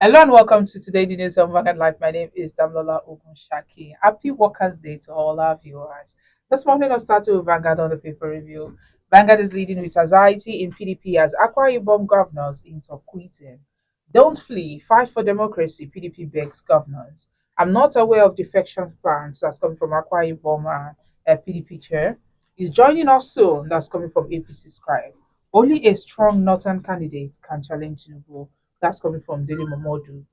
Hello and welcome to today the news of Vanguard Life. My name is Damlola Ogunshaki. Happy Workers' Day to all our viewers. This morning I'll start with Vanguard on the paper review. Vanguard is leading with anxiety in PDP as A-Ibom governors into quitting. Don't flee, fight for democracy, PDP begs governors. I'm not aware of defection plans that's coming from A-Ibom PDP chair. He's joining us soon, that's coming from APC scribe. Only a strong northern candidate can challenge Tinubu, that's coming from Daily Momodu.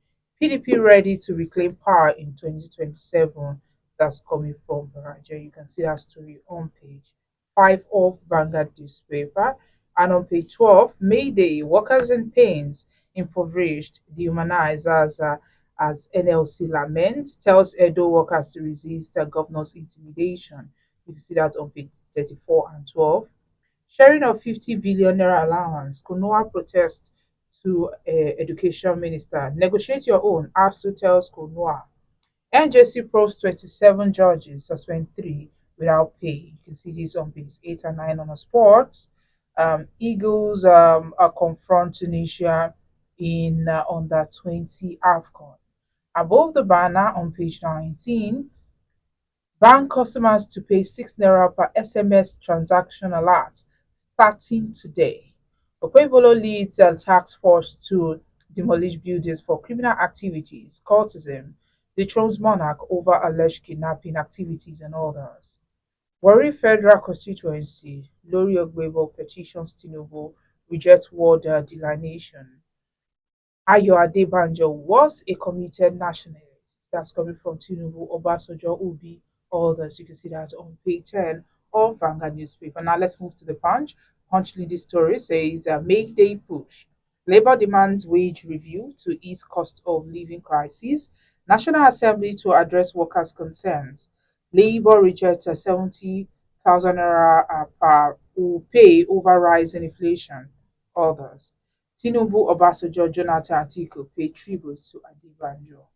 PDP ready to reclaim power in 2027. That's coming from Baraja. You can see that story on page 5 of Vanguard newspaper. And on page 12, Mayday, workers in pains, impoverished, dehumanized as NLC laments, tells Edo workers to resist governor's intimidation. You can see that on page 34 and 12. Sharing of 50 billion naira allowance, Kunoa protest to Education Minister. Negotiate your own, ASU tells Kunoa. NJC probes 27 judges, suspend 3 without pay. You can see this on page 8 and 9 on the sports. Eagles are confront Tunisia in under 20 AFCON. Above the banner on page 19, bank customers to pay 6 naira per SMS transaction alert starting today. Okpebholo leads a task force to demolish buildings for criminal activities, cultism, dethrones monarch over alleged kidnapping activities and others. Warri Federal Constituency, Lori Ogbebo petitions Tinubu, reject word delineation. Ayo Adebanjo was a committed nationalist. That's coming from Tinubu, Obasanjo, Ubi, others. You can see that on page 10 of Vanguard newspaper. Now let's move to the Punch. Punch leading story says, make day push. Labour demands wage review to ease cost of living crisis. National Assembly to address workers' concerns. Labour rejects a 70,000 naira per who pay over rising inflation. Others. Tinubu, Obasanjo, Jonathan Atiku pay tribute to Adebanjo.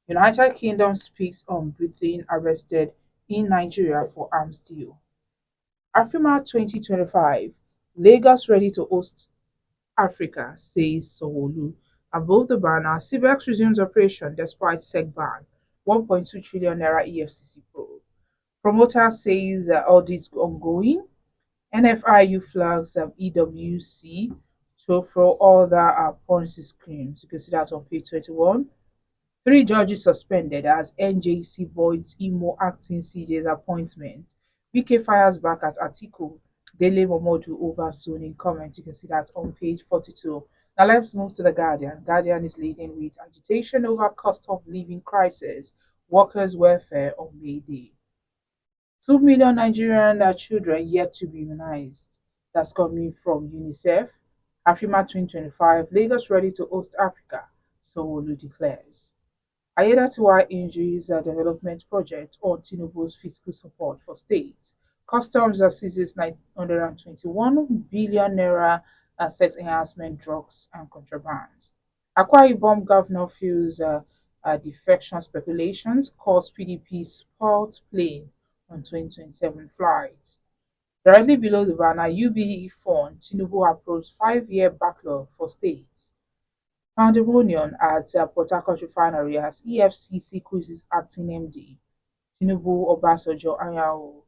United Kingdom speaks on Britain arrested in Nigeria for arms deal. Afrima 2025, Lagos ready to host Africa, says Sowolu. Above the banner, CBEX resumes operation despite SEC ban. 1.2 trillion naira EFCC probe. Promoter says audits ongoing. NFIU flags EWC to for other policy schemes. You can see that on page 21. 3 judges suspended as NJC voids Imo acting CJ's appointment. BK fires back at Atiku. Dele Momodu over zoning comment. You can see that on page 42. Now let's move to the Guardian. Guardian is leading with agitation over cost of living crisis, workers' welfare on May Day. 2 million Nigerian children yet to be immunized. That's coming from UNICEF. Afrima 2025, Lagos ready to host Africa, Sowolu declares. Ayedatiwa injuries a development project on Tinubu's fiscal support for states. Customs seizes 921 billion naira sex enhancement drugs and contraband. Akwa Ibom governor feels defection speculations cause PDP spoiled plane on 2027 flight. Directly below the banner, UBE fund, Tinubu approves 5-year backlog for states. Pandemonium at Port Harcourt refinery as EFCC quizzes acting MD. Tinubu, Obasanjo, Anyao,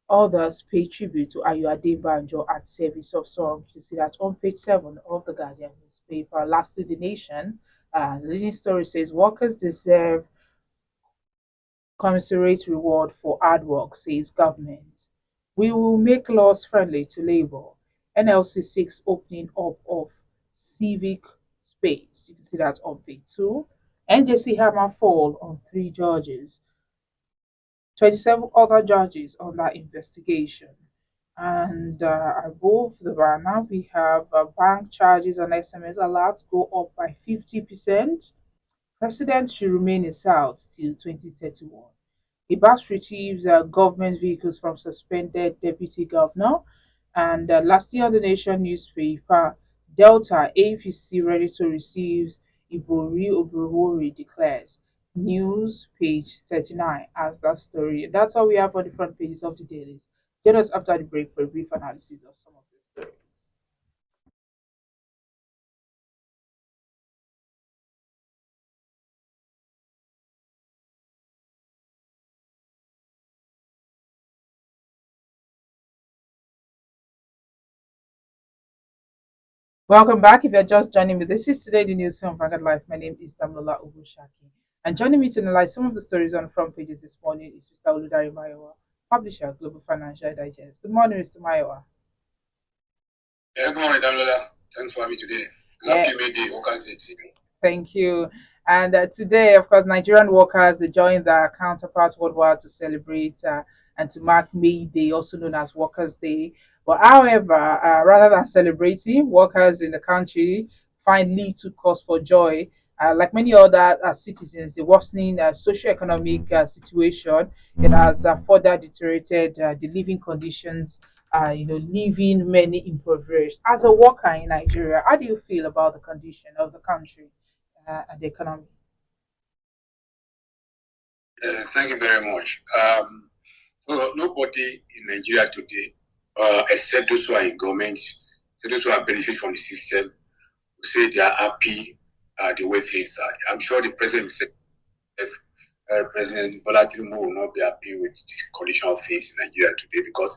others pay tribute to Ayo Adebanjo at service of song. You see that on page 7 of the Guardian newspaper. Lastly, the nation. The leading story says workers deserve commensurate reward for hard work, says government. We will make laws friendly to labor. NLC 6 opening up of civic space. You can see that on page 2. NJC hammer fall on 3 judges. 27 other judges under investigation. And above the banner, we have bank charges and SMS alerts go up by 50%. President should remain in South till 2031. Ibas retrieves government vehicles from suspended deputy governor. And lastly, on the Nation newspaper, Delta APC ready to receive Ibori Obrowori declares. News page 39 as that story. That's all we have on the front pages of the dailies. Join us after the break for a brief analysis of some of the stories. Welcome back. If you're just joining me, this is today the news from Vanguard Life. My name is Damlola Ogushaki. And joining me to analyze some of the stories on the front pages this morning is Mr. Oludari Mayowa, publisher, Global Financial Digest. Good morning, Mr. Mayowa. Yeah, good morning, Damlola. Thanks for having me today. Yeah. Happy May Day, Workers' Day to you. Thank you. And today, of course, Nigerian workers they joined their counterparts worldwide to celebrate and to mark May Day, also known as Workers' Day. But however, rather than celebrating, workers in the country find little cause for joy. Like many other citizens, the worsening socio-economic situation it has further deteriorated the living conditions. Leaving many impoverished. As a worker in Nigeria, how do you feel about the condition of the country? And the economy. Thank you very much. Well, nobody in Nigeria today, except those who are in government, so those who are benefit from the system, will say they are happy the way things are. I'm sure the president himself, President Bola Tinubu will not be happy with the condition of things in Nigeria today because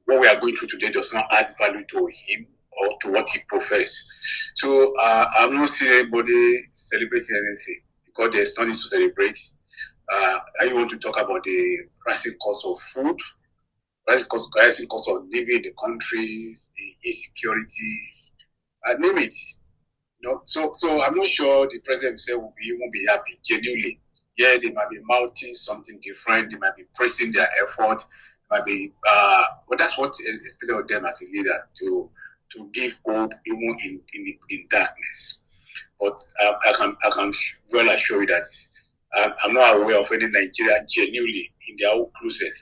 what we are going through today does not add value to him or to what he professes. So I'm not seeing anybody celebrating anything because there's nothing to celebrate. I want to talk about the rising cost of food, rising cost of living in the countries, the insecurities, name it. So I'm not sure the president himself won't be happy genuinely. Yeah, they might be mounting something different. They might be pressing their effort. Might be, but that's what is expected of them as a leader to give hope even in darkness. But I can well assure you that I'm not aware of any Nigerian genuinely in their own closet.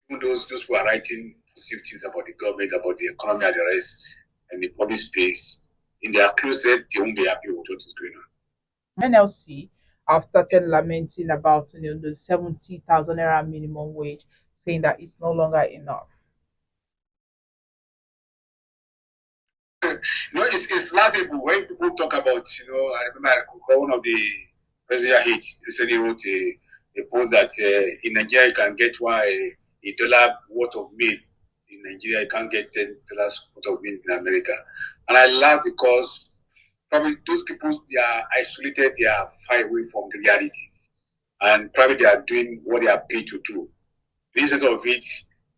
Even those who are writing positive things about the government, about the economy and the rest, and the public space, in their closet, they won't be happy with what is going on. NLC have started lamenting about the 70,000 naira minimum wage, saying that it's no longer enough. It's laughable when people talk about, I remember I recall one of the president hit recently wrote a post that in Nigeria you can get a dollar worth of meal in Nigeria, you can't get $10 worth of meal in America. And I laugh because probably those people, they are isolated, they are far away from the realities. And probably they are doing what they are paid to do. The instance of it,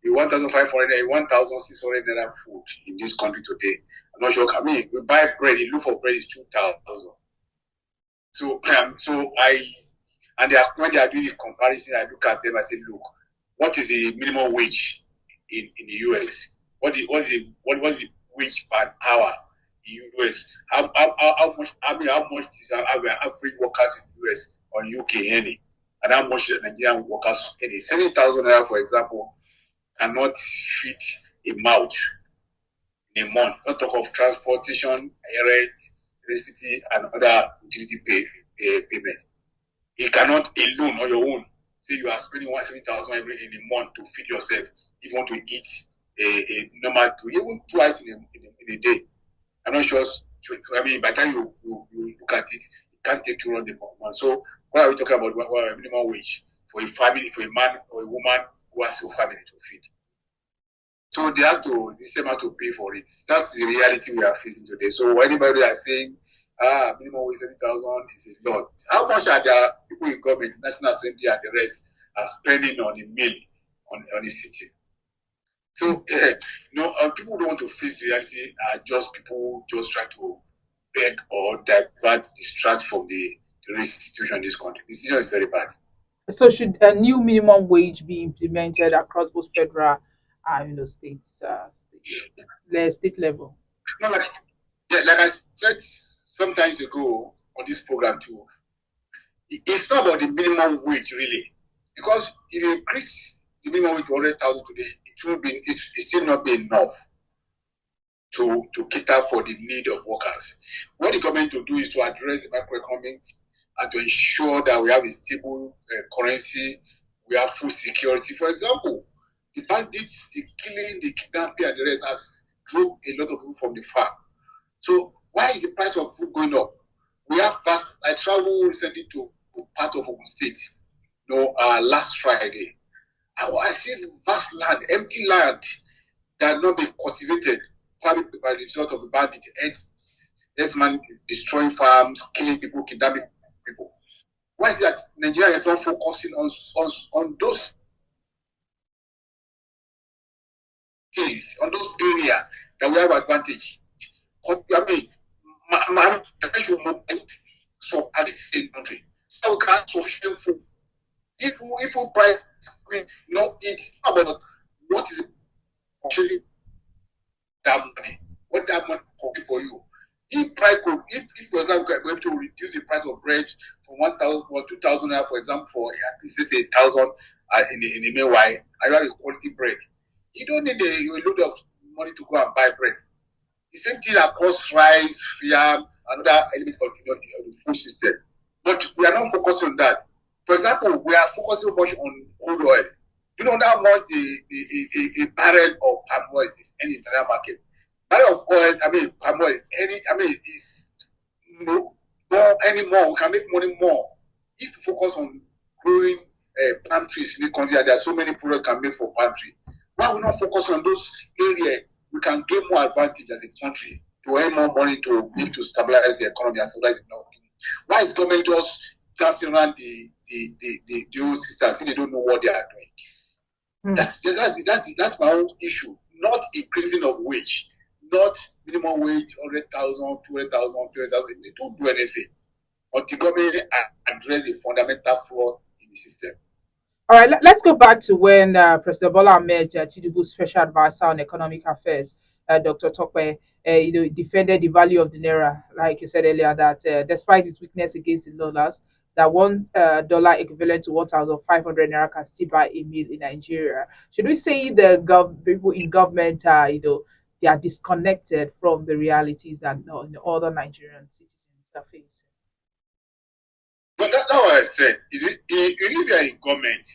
the 1,500, 1,600 naira food in this country today. I'm not sure. I mean, we buy bread, the loaf of bread is 2,000. So and when they are doing the comparison, I look at them, I say, look, what is the minimum wage in the US? What is the wage per hour in the US? How much? I mean, how much is our average workers in the US or UK earning? And how much Nigerian workers earning? 70,000 naira, for example, cannot feed a mouth in a month. Not talk of transportation, rent, electricity, and other utility payment. You cannot alone on your own say you are spending 170,000 every in a month to feed yourself. If you want to eat a normal, even twice in a day. I'm not sure. I mean, by the time you look at it, it can't take you around the month. So, what are we talking about? What minimum wage for a family, for a man or a woman who has a family to feed? So the same have to pay for it. That's the reality we are facing today. So anybody that is saying, minimum wage 70,000 is a lot. How much are the people in government, National Assembly and the rest are spending on a meal on the city? So, people don't want to face the reality. Just people just try to beg or divert, distract from the situation in this country. The situation is very bad. So, should a new minimum wage be implemented across both federal and states, state level? No, like I said sometimes ago on this program too, it's not about the minimum wage really, because if you increase the minimum wage to 100,000 today, it still not be enough to cater for the need of workers. What the government to do is to address the macroeconomic and to ensure that we have a stable currency, we have food security. For example, the bandits, the killing, the kidnapping, and the rest has drove a lot of people from the farm. So why is the price of food going up? We have vast. I traveled recently to part of Ogun State, last Friday. I see vast land, empty land that not be cultivated. probably by the result of a bandit, this man destroying farms, killing people, kidnapping people. Why is that Nigeria is not focusing on those things, on those areas that we have advantage? I mean, my should mobilize so at the same country. So we can't sufficient food. If food price, it's about what is actually that money. What that money could be for you. If price could, if for example, we're able to reduce the price of bread from 1,000 or 2,000 naira, for example, for at least say 1,000 in the meanwhile, I have a quality bread. You don't need a load of money to go and buy bread. The same thing across rice, yam, another element of the food system. But we are not focusing on that. For example, we are focusing much on crude oil. You know how much a barrel of palm oil is in the international market. Barrel of oil, palm oil, is more anymore. We can make money more if we focus on growing palm trees in the country. There are so many products can make for palm tree. Why we not focus on those areas? We can gain more advantage as a country to earn more money to need to stabilize the economy and stabilize the economy. Why is government just dancing around the old systems and they don't know what they are doing? That's my own issue. Not increasing of wage, not minimum wage 100,000, 200,000, 300,000. They don't do anything until government address the fundamental flaw in the system. All right, let's go back to when President Bola Ahmed Tinubu's special advisor on economic affairs, Dr. Tokwe, defended the value of the naira, like you said earlier, that despite its weakness against the dollars, that $1 equivalent to 1,500 naira can still buy a meal in Nigeria. Should we say the people in government, they are disconnected from the realities that other Nigerian citizens are facing? But that's what I said. If you are in government,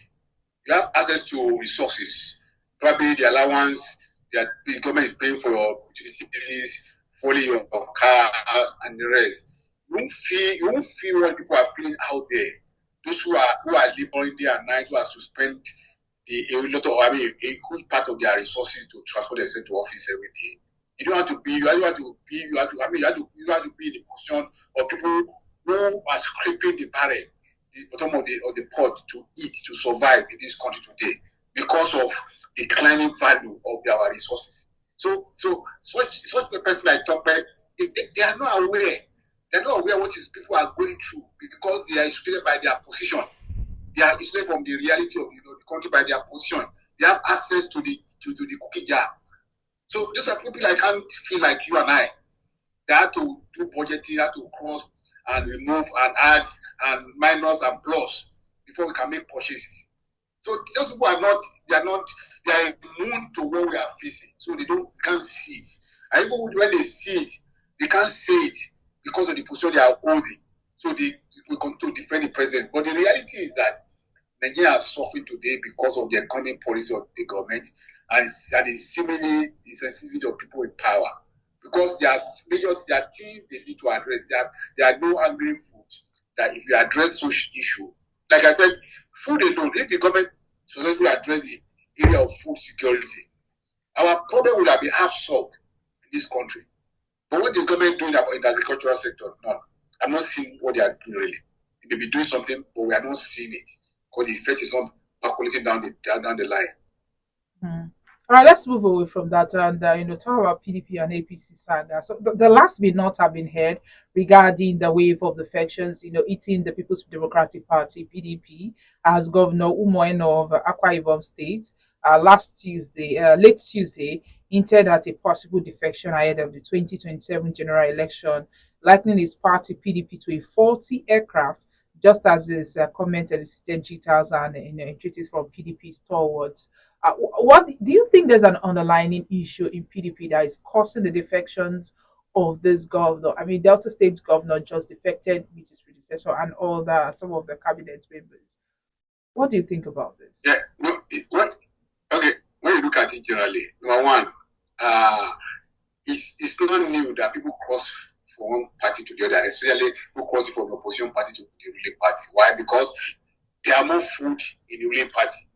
you have access to resources. Probably the allowance that the government is paying for your utilities, fully your cars, and the rest. You won't feel what people are feeling out there. Those who are laboring day and night, who are to spend a good part of their resources to transport themselves to office every day. You have to be in the position of people who are scraping the barrel, the bottom of the pot to eat, to survive in this country today because of declining value of our resources. So such person like Tope, they are not aware. They're not aware what people are going through because they are excluded by their position. They are excluded from the reality of the country by their position. They have access to the cookie jar. So those are people that can't feel like you and I. They have to do budgeting, they have to cross and remove and add and minus and plus before we can make purchases. So those people are immune to what we are facing. So they can't see it. And even when they see it, they can't say it because of the position they are holding. So they will continue to defend the president. But the reality is that Nigeria is suffering today because of the economic policy of the government and seemingly the sensitivity of people in power. Because there are things they need to address. There are no angry food that if you address such issue, like I said, food alone, if the government successfully address the area of food security, our problem would have been half solved in this country. But what is government doing about in the agricultural sector? None. I'm not seeing what they are doing really. They may be doing something, but we are not seeing it because the effect is not percolating down the line. Mm. All right, let's move away from that and talk about PDP and APC saga. So the last bit not have been heard regarding the wave of the factions, eating the People's Democratic Party (PDP) as Governor Umoeno of Akwa Ibom State late Tuesday, hinted at a possible defection ahead of the 2027 general election, likening his party PDP to a faulty aircraft, just as his comment elicited jitters and entreaties from PDP stalwarts. What do you think? There's an underlying issue in PDP that is causing the defections of this governor? I mean, Delta State governor just defected with his predecessor and some of the cabinet members. What do you think about this? Yeah, okay. When you look at it generally, number one, it's not new that people cross from one party to the other, especially people cross from the opposition party to the ruling party. Why? Because there are more food in the ruling party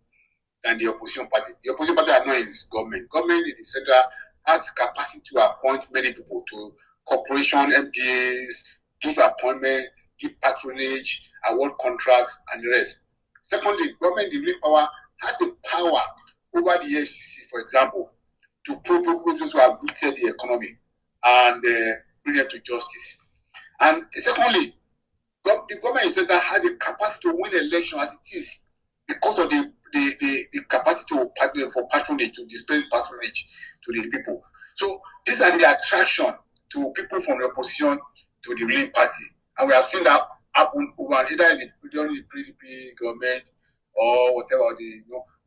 than the opposition party. The opposition party are not in government. Government in the central has capacity to appoint many people to corporation, MPAs, give appointment, give patronage, award contracts, and the rest. Secondly, government in real power has the power over the EFCC, for example, to probe those who have looted the economy and bring them to justice. And secondly, the government in center has the capacity to win election as it is because of the capacity for patronage, to dispense patronage to the people. So these are the attraction to people from the opposition to the ruling party. And we have seen that happen over either during the PDP government or whatever.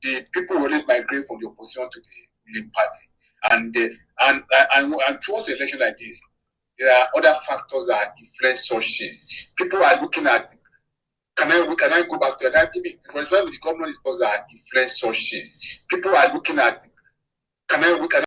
The people will migrate from the opposition to the ruling party. And towards the election like this, there are other factors that influence such things. People are looking at, can I go back to that? For example, the government is because that influence such things. People are looking at, can I